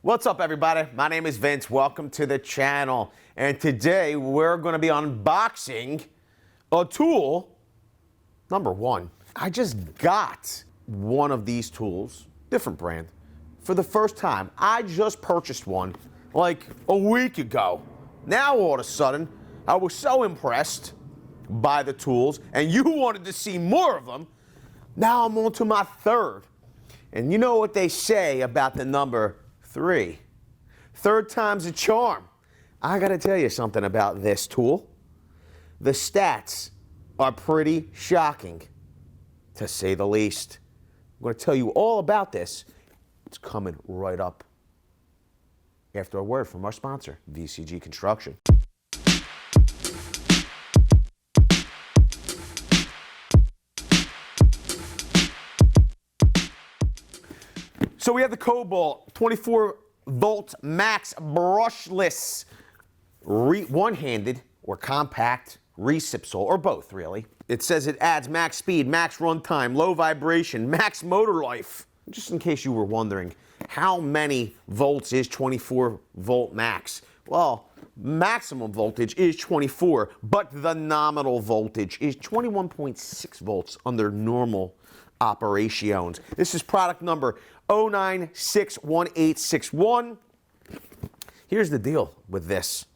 What's up, everybody? My name is Vince. Welcome to the channel. And today we're going to be unboxing a tool. Number one, I just got one of these tools, different brand, for the first time. I just purchased one like a week ago. Now all of a sudden, I was so impressed by the tools, and you wanted to see more of them. Now I'm on to my third. And you know what they say about the number 3. Third time's a charm. I gotta tell you something about this tool. The stats are pretty shocking, to say the least. I'm gonna tell you all about this. It's coming right up after a word from our sponsor, VCG Construction. So we have the KOBALT 24V Max brushless one-handed or compact recip saw, or both really. It says it adds max speed, max runtime, low vibration, max motor life. Just in case you were wondering, how many volts is 24V max? Well, maximum voltage is 24, but the nominal voltage is 21.6 volts under normal operations. This is product number 0961861. Here's the deal with this.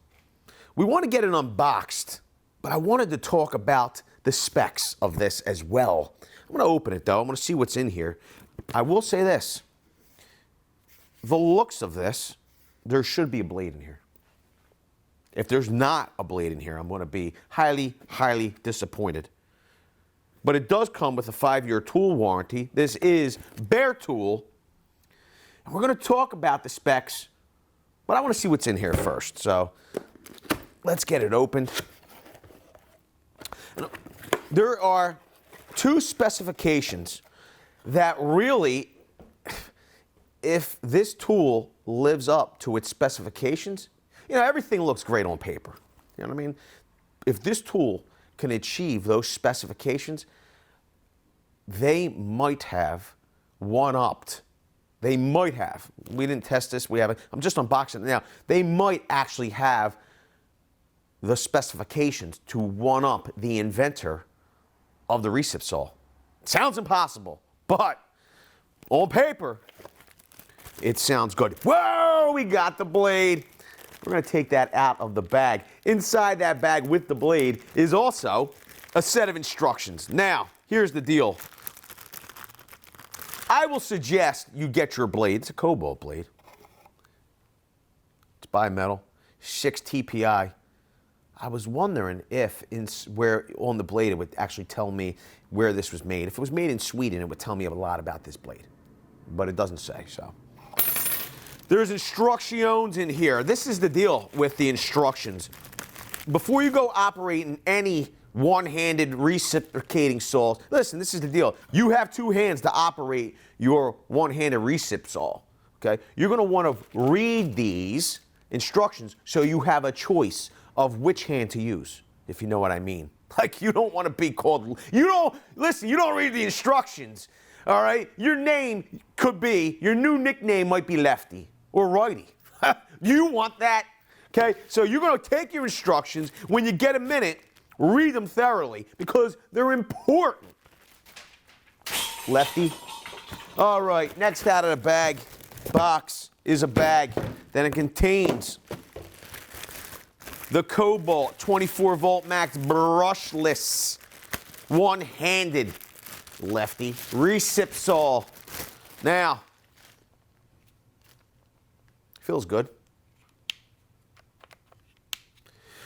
We want to get it unboxed, but I wanted to talk about the specs of this as well. I'm going to open it though. I'm going to see what's in here. I will say this. The looks of this, there should be a blade in here. If there's not a blade in here, I'm going to be highly, highly disappointed. But it does come with a 5-year tool warranty. This is bare tool. And we're going to talk about the specs, but I want to see what's in here first. So let's get it opened. There are 2 specifications that really, if this tool lives up to its specifications, you know, everything looks great on paper. You know what I mean? If this tool can achieve those specifications, they might have one-upped. They might have. We didn't test this. We haven't. I'm just unboxing it now. They might actually have the specifications to one-up the inventor of the recip saw. Sounds impossible, but on paper, it sounds good. Whoa, we got the blade. We're going to take that out of the bag. Inside that bag with the blade is also a set of instructions. Now, here's the deal. I will suggest you get your blade. It's a KOBALT blade. It's bimetal, 6 TPI. I was wondering if where on the blade it would actually tell me where this was made. If it was made in Sweden, it would tell me a lot about this blade. But it doesn't say, so. There's instructions in here. This is the deal with the instructions. Before you go operating any one-handed reciprocating saws, listen, this is the deal. You have 2 hands to operate your one-handed recip saw, okay? You're gonna wanna read these instructions so you have a choice of which hand to use, if you know what I mean. Like, you don't wanna be called, listen, you don't read the instructions, all right? Your name could be, your new nickname might be Lefty or Righty. You want that? Okay, so you're gonna take your instructions. When you get a minute, read them thoroughly because they're important. Lefty. All right, next out of the box is a bag. Then it contains the KOBALT 24V Max brushless one-handed Lefty recip saw. Now, feels good.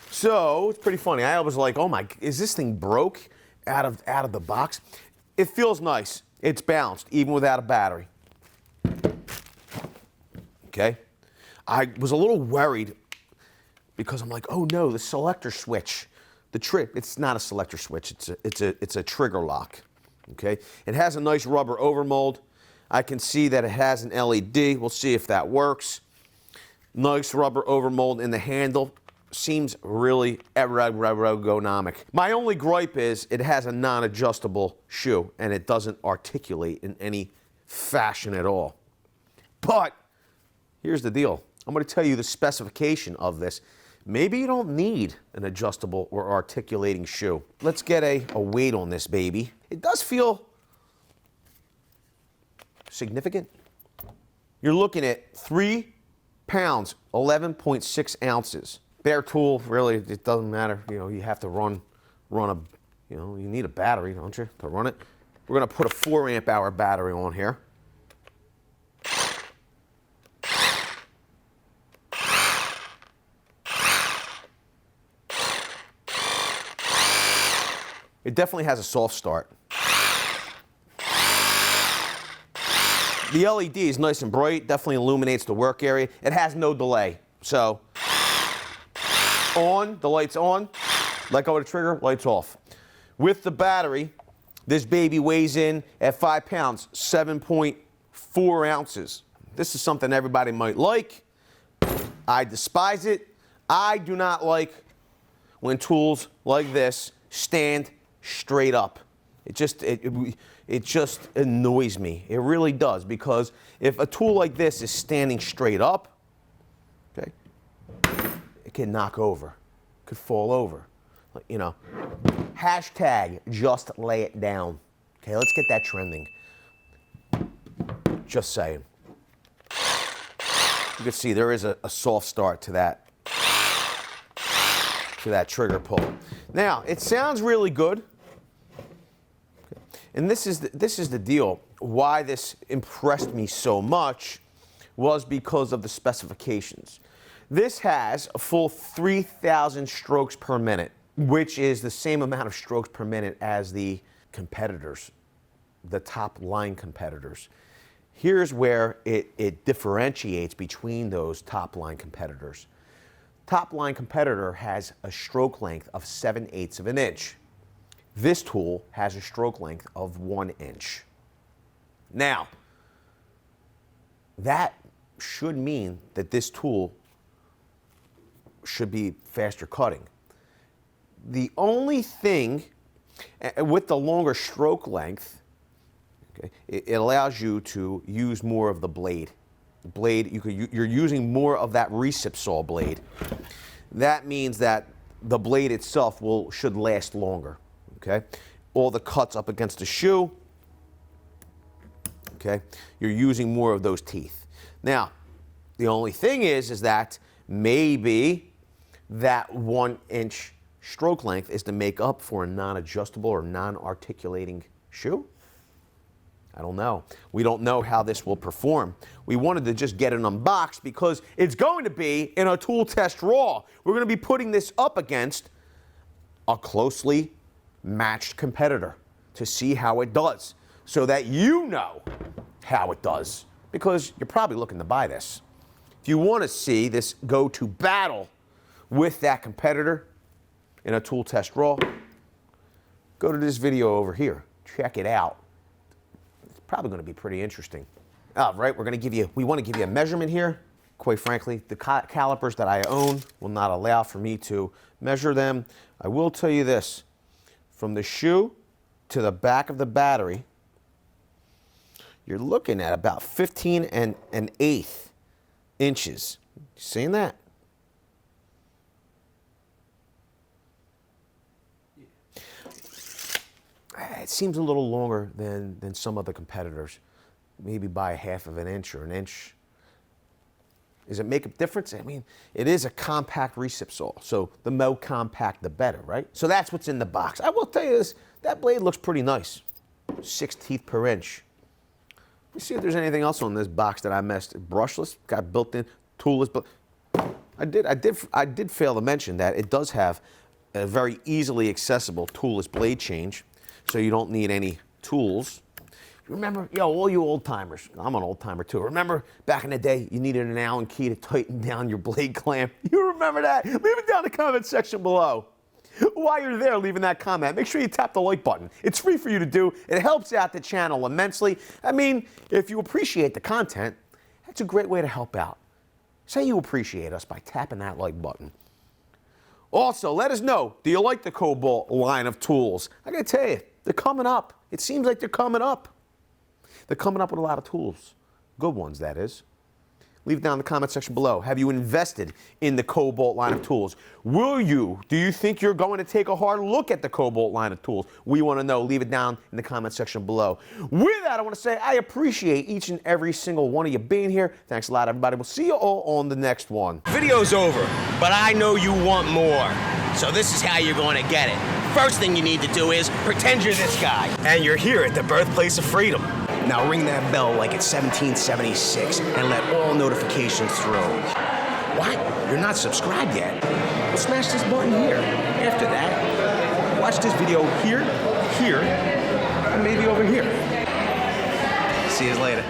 So it's pretty funny. I was like, oh my, is this thing broke out of the box? It feels nice. It's balanced, even without a battery. Okay? I was a little worried because I'm like, oh no, the selector switch, it's not a selector switch, it's a trigger lock. Okay? It has a nice rubber overmold. I can see that it has an LED. We'll see if that works. Nice rubber overmold in the handle. Seems really ergonomic. My only gripe is it has a non-adjustable shoe and it doesn't articulate in any fashion at all. But Here's the deal. I'm going to tell you the specification of this. Maybe you don't need an adjustable or articulating shoe. Let's get a weight on this baby. It does feel significant. You're looking at 3 pounds, 11.6 ounces. Bare tool, really, it doesn't matter. You know, you have to run a, you know, you need a battery, don't you, to run it? We're going to put a 4 amp hour battery on here. It definitely has a soft start. The LED is nice and bright, definitely illuminates the work area. It has no delay. So, on, the light's on, let go of the trigger, light's off. With the battery, this baby weighs in at 5 pounds, 7.4 ounces. This is something everybody might like. I despise it. I do not like when tools like this stand straight up. It just annoys me. It really does, because if a tool like this is standing straight up, okay, it can knock over, could fall over. You know, hashtag just lay it down. Okay, let's get that trending. Just saying. You can see there is a soft start to that trigger pull. Now, it sounds really good. And this is the deal. Why this impressed me so much was because of the specifications. This has a full 3,000 strokes per minute, which is the same amount of strokes per minute as the competitors, the top line competitors. Here's where it differentiates between those top line competitors. Top line competitor has a stroke length of 7/8 of an inch. This tool has a stroke length of 1 inch. Now, that should mean that this tool should be faster cutting. The only thing with the longer stroke length, okay, it allows you to use more of the blade. The blade, you're using more of that recip saw blade. That means that the blade itself should last longer. Okay, all the cuts up against the shoe, okay, you're using more of those teeth. Now, the only thing is that maybe that 1 inch stroke length is to make up for a non-adjustable or non-articulating shoe. I don't know. We don't know how this will perform. We wanted to just get it unboxed because it's going to be in a tool test raw. We're going to be putting this up against a closely matched competitor to see how it does, so that you know how it does, because you're probably looking to buy this. If you want to see this go to battle with that competitor in a tool test raw, go to this video over here. Check it out. It's probably going to be pretty interesting. All right, we want to give you a measurement here. Quite frankly, the calipers that I own will not allow for me to measure them. I will tell you this. From the shoe to the back of the battery, you're looking at about 15 and an eighth inches. Seeing that? It seems a little longer than some other competitors, maybe by 1/2 of an inch or an inch. Does it make a difference? I mean, it is a compact recip saw, so the more compact, the better, right? So that's what's in the box. I will tell you this, that blade looks pretty nice. 6 teeth per inch. Let me see if there's anything else on this box that I missed. Brushless, got built-in, toolless, but I did fail to mention that it does have a very easily accessible toolless blade change, so you don't need any tools. Remember, all you old timers, I'm an old timer too. Remember back in the day, you needed an Allen key to tighten down your blade clamp? You remember that? Leave it down in the comment section below. While you're there leaving that comment, make sure you tap the like button. It's free for you to do. It helps out the channel immensely. I mean, if you appreciate the content, that's a great way to help out. Say you appreciate us by tapping that like button. Also, let us know, do you like the KOBALT line of tools? I gotta tell you, they're coming up. It seems like they're coming up. They're coming up with a lot of tools. Good ones, that is. Leave it down in the comment section below. Have you invested in the KOBALT line of tools? Will you? Do you think you're going to take a hard look at the KOBALT line of tools? We want to know. Leave it down in the comment section below. With that, I want to say I appreciate each and every single one of you being here. Thanks a lot, everybody. We'll see you all on the next one. Video's over, but I know you want more. So this is how you're going to get it. First thing you need to do is pretend you're this guy. And you're here at the birthplace of freedom. Now ring that bell like it's 1776 and let all notifications through. What? You're not subscribed yet? Well, smash this button here. After that, watch this video here, and maybe over here. See you later.